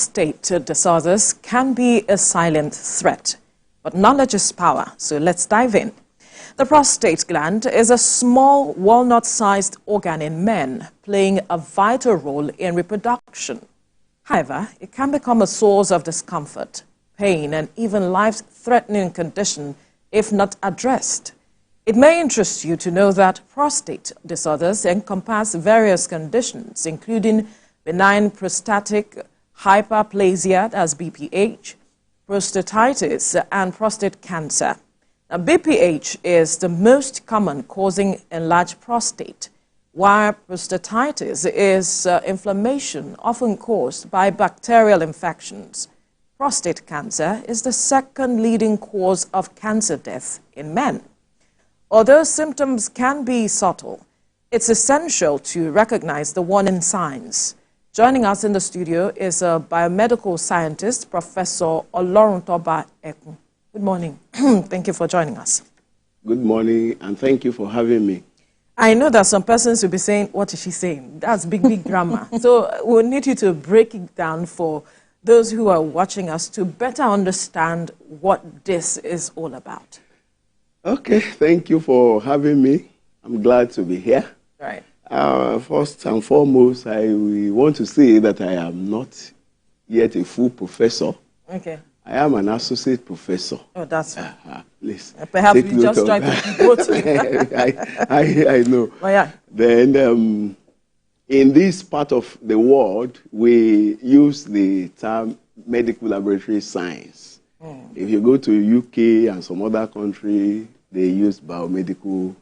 Prostate disorders can be a silent threat, but knowledge is power, so let's dive in. The prostate gland is a small walnut-sized organ in men, playing a vital role in reproduction. However, it can become a source of discomfort, pain, and even life-threatening condition if not addressed. It may interest you to know that prostate disorders encompass various conditions, including benign prostatic hyperplasia, as BPH, prostatitis, and prostate cancer. Now, BPH is the most common, causing enlarged prostate, while prostatitis is inflammation often caused by bacterial infections. Prostate cancer is the second leading cause of cancer death in men. Although symptoms can be subtle, it's essential to recognize the warning signs. Joining us in the studio is a biomedical scientist, Professor Oloruntoba Ekun. Good morning. Thank you for joining us. Good morning, and thank you for having me. I know that some persons will be saying, what is she saying? That's big grammar. So we'll need you to break it down for those who are watching us to better understand what this is all about. Okay, thank you for having me. I'm glad to be here. Right. First and foremost, I want to say that I am not yet a full professor. Okay. I am an associate professor. Oh, that's fine. Please. Perhaps we just try to go to I know. Oh, yeah. Then, in this part of the world, we use the term medical laboratory science. If you go to UK and some other country, they use biomedical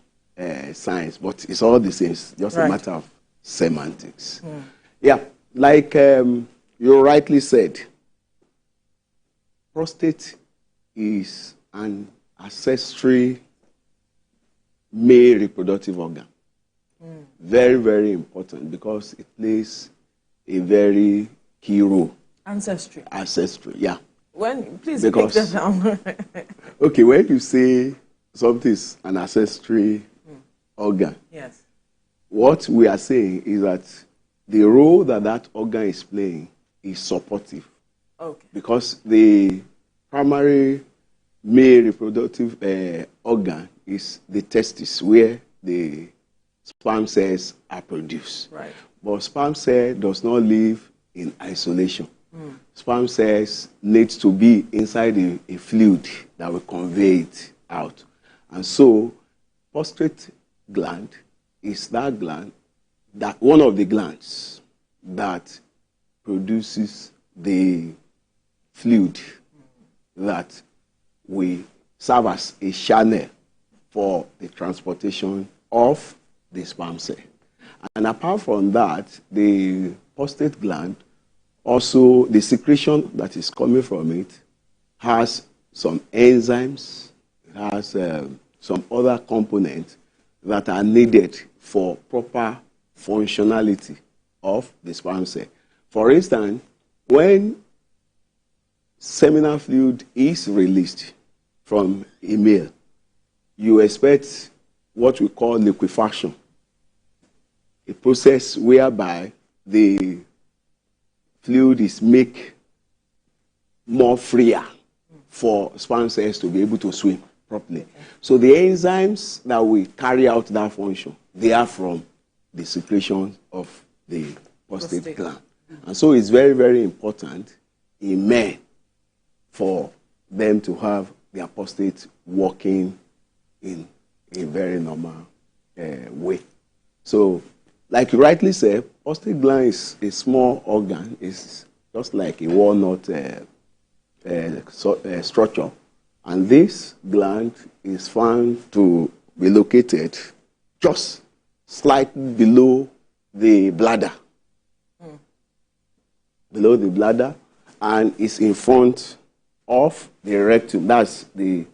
science, but it's all the same. It's just a matter of semantics. Yeah, like you rightly said, prostate is an ancestry male reproductive organ. Very, very important because it plays a very key role. Ancestry. Ancestry, yeah. Please break that down. Okay, when you say something is an ancestry organ, yes, what we are saying is that the role that that organ is playing is supportive. Okay. Because the primary male reproductive organ is the testis, where the sperm cells are produced. Right. But sperm cell does not live in isolation. Sperm cells need to be inside a fluid that will convey it out. And so, prostate gland is that gland, that one of the glands that produces the fluid that will serve as a channel for the transportation of the sperm cell. And apart from that, the prostate gland, also the secretion that is coming from it, has some enzymes, has some other components that are needed for proper functionality of the sperm cell. For instance, when seminal fluid is released from a male, you expect what we call liquefaction, a process whereby the fluid is made more freer for sperm cells to be able to swim properly. So the enzymes that will carry out that function, they are from the secretion of the prostate gland. And so it's very, very important in men for them to have their prostate working in a very normal way. So, like you rightly said, prostate gland is a small organ. It's just like a walnut structure. And this gland is found to be located just slightly below the bladder. Below the bladder, and is in front of the rectum. That's the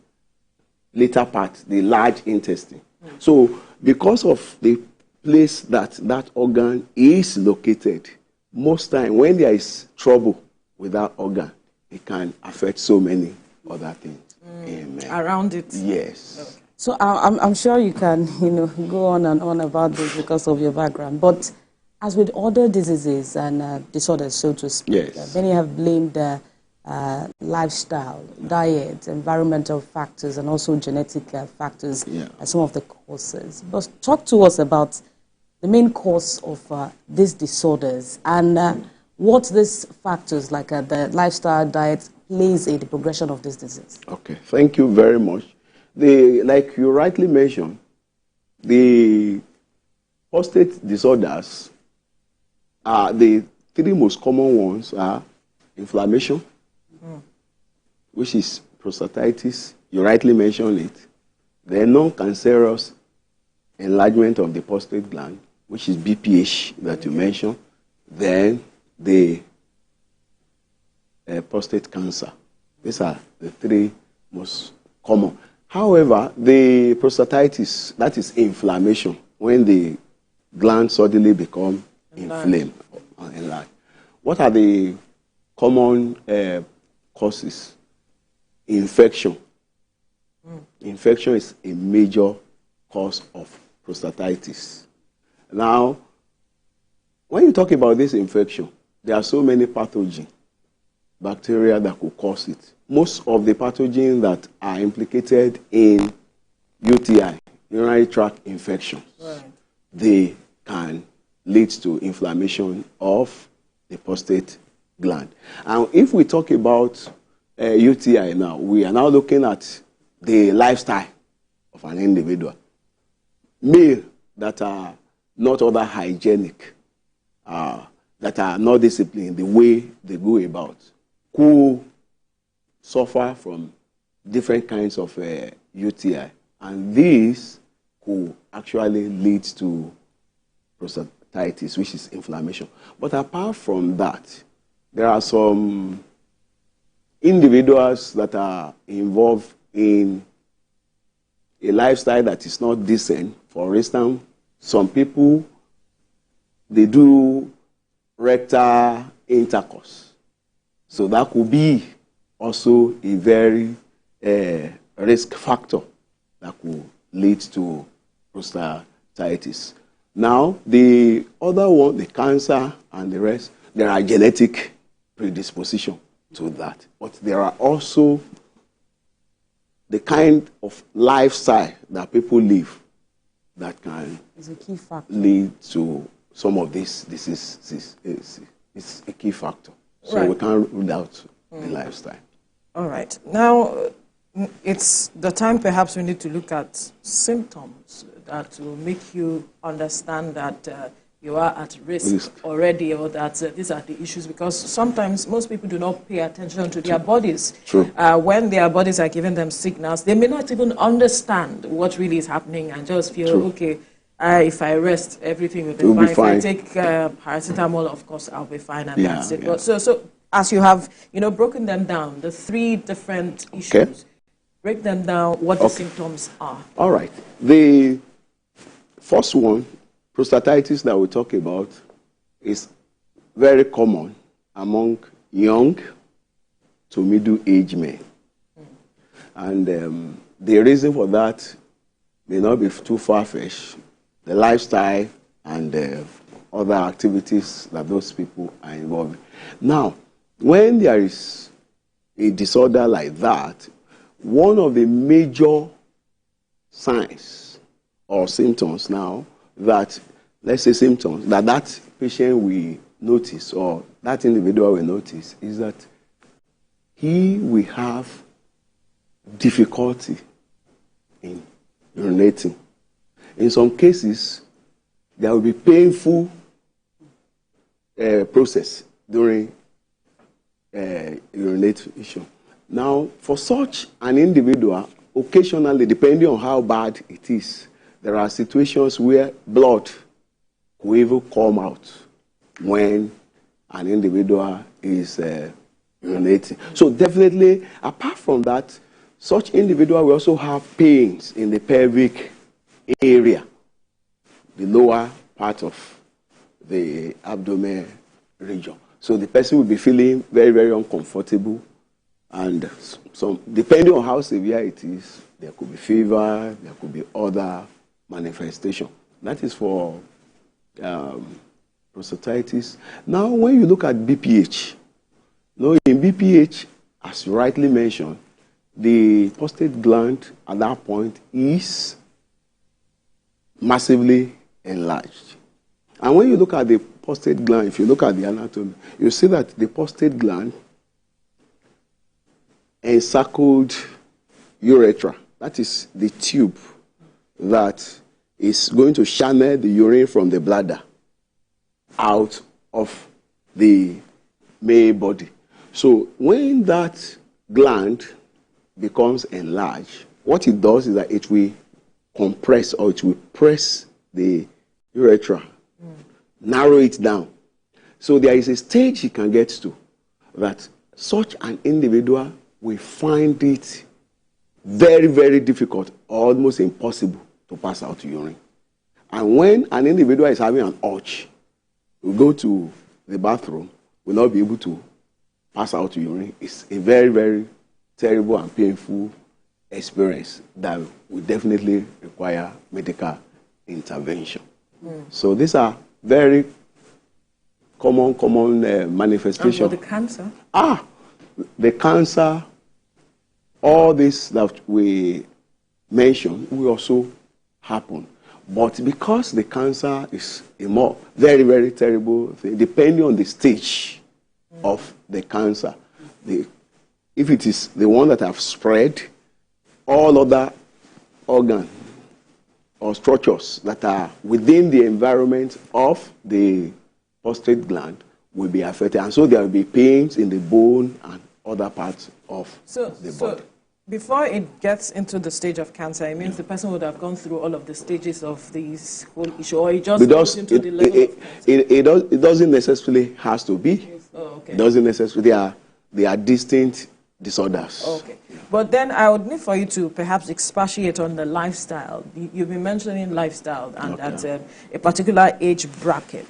later part, the large intestine. So, because of the place that that organ is located, most time when there is trouble with that organ, it can affect so many other things. Around it. Yes. Okay. So I'm sure you can, go on and on about this because of your background. But As with other diseases and disorders, so to speak, Yes. many have blamed lifestyle, diet, environmental factors, and also genetic factors as some of the causes. But talk to us about the main cause of these disorders and what these factors, like the lifestyle, diet, plays in the progression of this disease. Okay, thank you very much. Like you rightly mentioned, the prostate disorders the three most common ones are inflammation, which is prostatitis, you rightly mentioned it. The non-cancerous enlargement of the prostate gland, which is BPH that you mentioned. Then the prostate cancer. These are the three most common. However, the prostatitis, that is inflammation, when the gland suddenly become inflamed or enlarged. What are the common causes? Infection. Infection is a major cause of prostatitis. Now, when you talk about this infection, there are so many pathogens, bacteria that could cause it. Most of the pathogens that are implicated in UTI, urinary tract infections, they can lead to inflammation of the prostate gland. And if we talk about UTI now, we are now looking at the lifestyle of an individual. Male that are not other hygienic, that are not disciplined the way they go about, who suffer from different kinds of UTI. And these could actually lead to prostatitis, which is inflammation. But apart from that, there are some individuals that are involved in a lifestyle that is not decent. For instance, some people, they do rectal intercourse. So that could be also a very risk factor that could lead to prostatitis. Now, the other one, the cancer and the rest, there are genetic predisposition to that. But there are also the kind of lifestyle that people live that can lead to some of these diseases. It's a key factor. So we can't rule out the lifestyle. All right. Now, it's the time perhaps we need to look at symptoms that will make you understand that you are at risk already, or that these are the issues, because sometimes most people do not pay attention to their bodies. True. When their bodies are giving them signals, they may not even understand what really is happening and just feel, okay, if I rest, everything will be fine. If I take paracetamol, of course, I'll be fine, and that's it. But so as you have, broken them down, the three different issues, break them down, what the symptoms are. All right. The first one, prostatitis, that we talk about, is very common among young to middle-aged men. And the reason for that may not be too far-fetched. The lifestyle and other activities that those people are involved in. Now, when there is a disorder like that, one of the major signs or symptoms now that, let's say symptoms, that patient will notice or that individual will notice is that he will have difficulty in urinating. In some cases, there will be painful process during urination. Now, for such an individual, occasionally, depending on how bad it is, there are situations where blood will even come out when an individual is urinating. So definitely, apart from that, such individual will also have pains in the pelvic area, the lower part of the abdomen region. So the person will be feeling very, very uncomfortable, and so depending on how severe it is, there could be fever, there could be other manifestation. That is for prostatitis. Now, when you look at BPH, in BPH, as you rightly mentioned, the prostate gland at that point is massively enlarged. And when you look at the prostate gland, if you look at the anatomy, you see that the prostate gland encircled urethra. That is the tube that is going to channel the urine from the bladder out of the male body. So when that gland becomes enlarged, what it does is that it will compress, or it will press the urethra, narrow it down. So there is a stage you can get to that such an individual will find it very, very difficult, almost impossible to pass out urine. And when an individual is having an urge, will go to the bathroom, will not be able to pass out urine. It's a very, very terrible and painful experience that will definitely require medical intervention. So these are very common manifestations. And for the cancer? The cancer, all this that we mentioned will also happen. But because the cancer is a more very, very terrible thing, depending on the stage of the cancer, if it is the one that have spread, all other organs or structures that are within the environment of the prostate gland will be affected. And so there will be pains in the bone and other parts of the body. Before it gets into the stage of cancer, it means the person would have gone through all of the stages of this whole issue, or it just goes into the level of cancer? It doesn't necessarily has to be. Oh, okay. It doesn't necessarily. They are distinct disorders. Okay. But then I would need for you to perhaps expatiate on the lifestyle. You've been mentioning lifestyle and at a particular age bracket,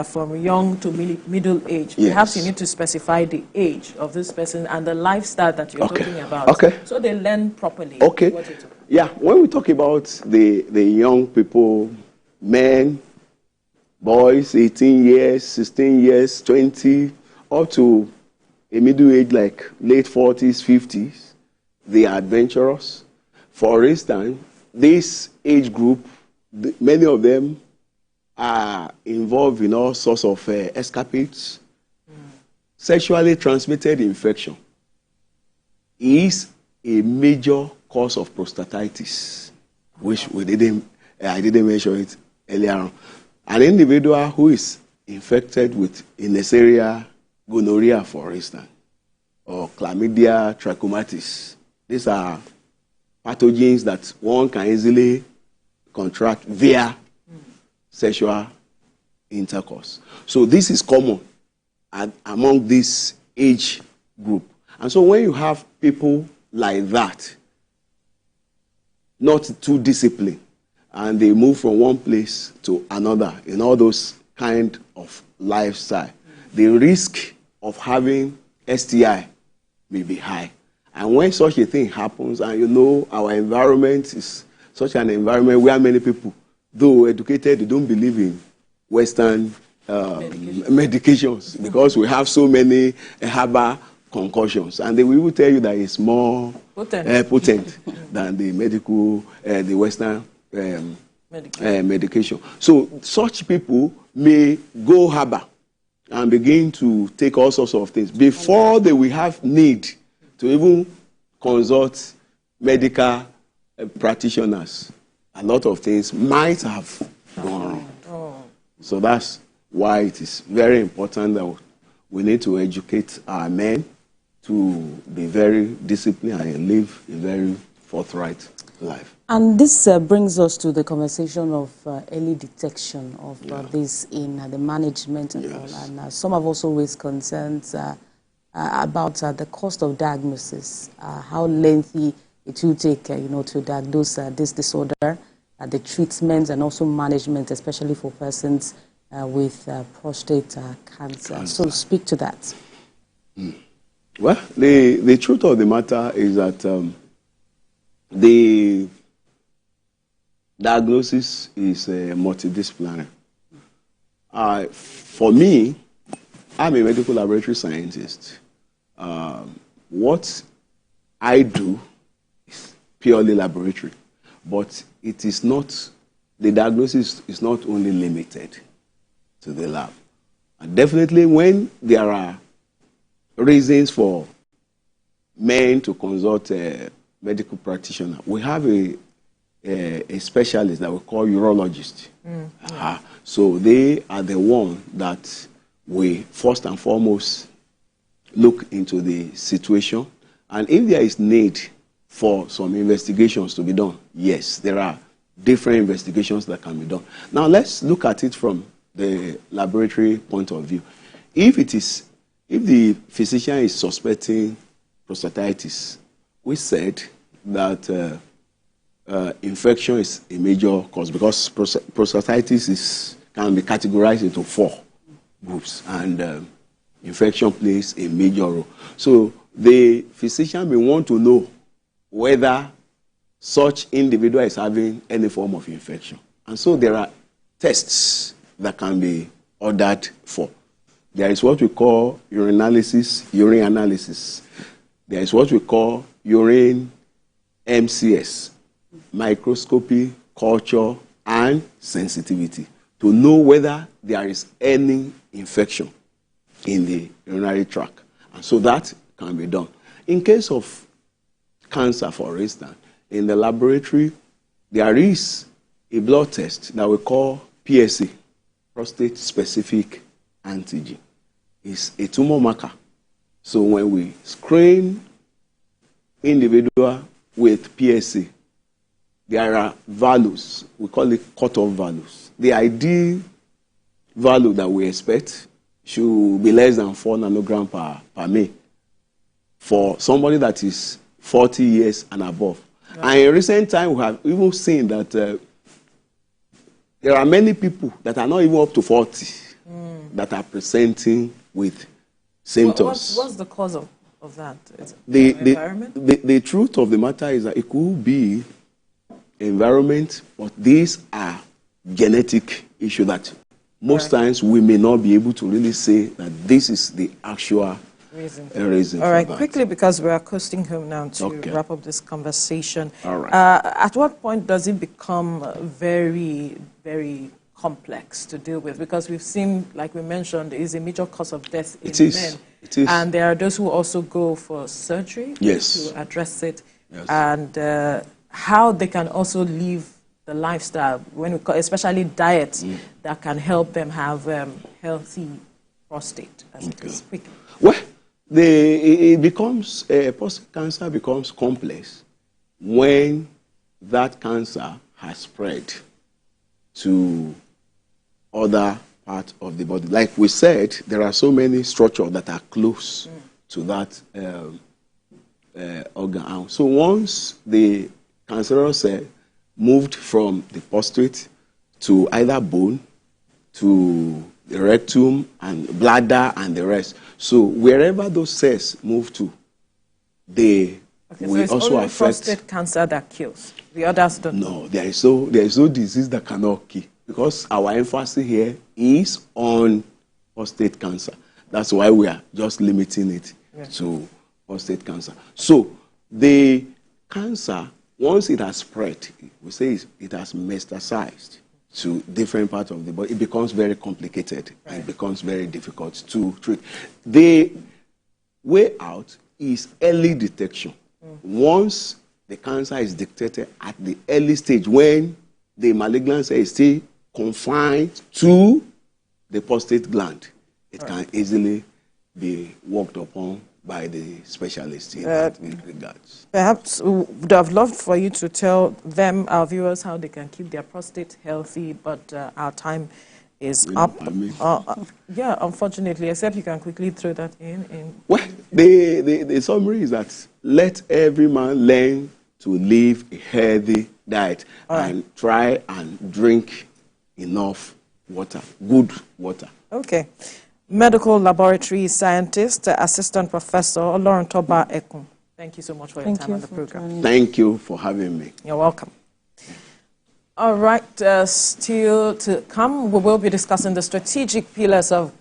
from young to middle age. Yes. Perhaps you need to specify the age of this person and the lifestyle that you're talking about. Okay. So they learn properly. Okay. What you're talking about. Yeah, when we talk about the young people, men, boys, 18 years, 16 years, 20, up to a middle age like late 40s, 50s, they are adventurous. For instance, this age group, many of them are involved in all sorts of escapades. Sexually transmitted infection is a major cause of prostatitis, which I didn't mention it earlier on. An individual who is infected with Neisseria gonorrhea, for instance, or chlamydia trachomatis. These are pathogens that one can easily contract via sexual intercourse. So this is common among this age group. And so when you have people like that, not too disciplined, and they move from one place to another in all those kind of lifestyle, the risk of having STI may be high. And when such a thing happens, and you know our environment is such an environment where many people, though educated, they don't believe in Western medications because we have so many herbal concoctions. And they will tell you that it's more potent than the the Western medication. So such people may go herbal and begin to take all sorts of things before they will have need to even consult medical practitioners. A lot of things might have gone wrong. So that's why it is very important that we need to educate our men to be very disciplined and live a very forthright life. And this brings us to the conversation of early detection of this in the management and all. And some have also raised concerns about the cost of diagnosis, how lengthy it will take, to diagnose this disorder, the treatment and also management, especially for persons with prostate cancer. So speak to that. Well, the truth of the matter is that the diagnosis is multidisciplinary. For me, I'm a medical laboratory scientist. What I do is purely laboratory, but it is not, the diagnosis is not only limited to the lab. And definitely when there are reasons for men to consult a medical practitioner, we have a specialist that we call urologist. So they are the one that we first and foremost look into the situation. And if there is need for some investigations to be done, yes, there are different investigations that can be done. Now let's look at it from the laboratory point of view. If the physician is suspecting prostatitis, we said that infection is a major cause, because prostatitis can be categorized into 4 groups, and infection plays a major role. So the physician may want to know whether such individual is having any form of infection. And so there are tests that can be ordered for. There is what we call urinalysis, urine analysis. There is what we call urine MCS, microscopy, culture, and sensitivity, to know whether there is any infection in the urinary tract. And so that can be done. In case of cancer, for instance, in the laboratory, there is a blood test that we call PSA, prostate-specific antigen. It's a tumor marker. So when we screen individual with PSA, there are values, we call it cutoff values. The ideal value that we expect should be less than 4 nanogram per ml for somebody that is 40 years and above. Yeah. And in recent time, we have even seen that there are many people that are not even up to 40 that are presenting with symptoms. What's the cause of that? Is it the environment? The truth of the matter is that it could be environment, but these are genetic issues that most times we may not be able to really say that this is the actual reason. All right, quickly, because we are coasting home now to wrap up this conversation. All right. At what point does it become very, very complex to deal with? Because we've seen, like we mentioned, is a major cause of death in men. It is. And there are those who also go for surgery to address it. Yes. And how they can also live the lifestyle, especially diet, that can help them have healthy prostate. Well, it becomes, prostate cancer becomes complex when that cancer has spread to other parts of the body. Like we said, there are so many structures that are close to that organ. So once the cancerous cell moved from the prostate to either bone, to the rectum and bladder and the rest. So wherever those cells move to, they will so also only affect. Prostate cancer that kills. The others don't. No, there is no disease that cannot kill, because our emphasis here is on prostate cancer. That's why we are just limiting it to prostate cancer. So the cancer, once it has spread, we say it has metastasized to different parts of the body, it becomes very complicated and it becomes very difficult to treat. The way out is early detection. Once the cancer is detected at the early stage, when the malignant cell is still confined to the prostate gland, it can easily be worked upon by the specialist in that regards. Perhaps we would have loved for you to tell them, our viewers, how they can keep their prostate healthy, but our time is up. Yeah, unfortunately, except you can quickly throw that in. Well, the summary is that let every man learn to live a healthy diet and try and drink enough water, good water. Okay. Medical laboratory scientist, assistant professor Lauren Toba Ekun. Thank you so much for your time on the program. Thank you for having me. You're welcome. All right, still to come, we will be discussing the strategic pillars of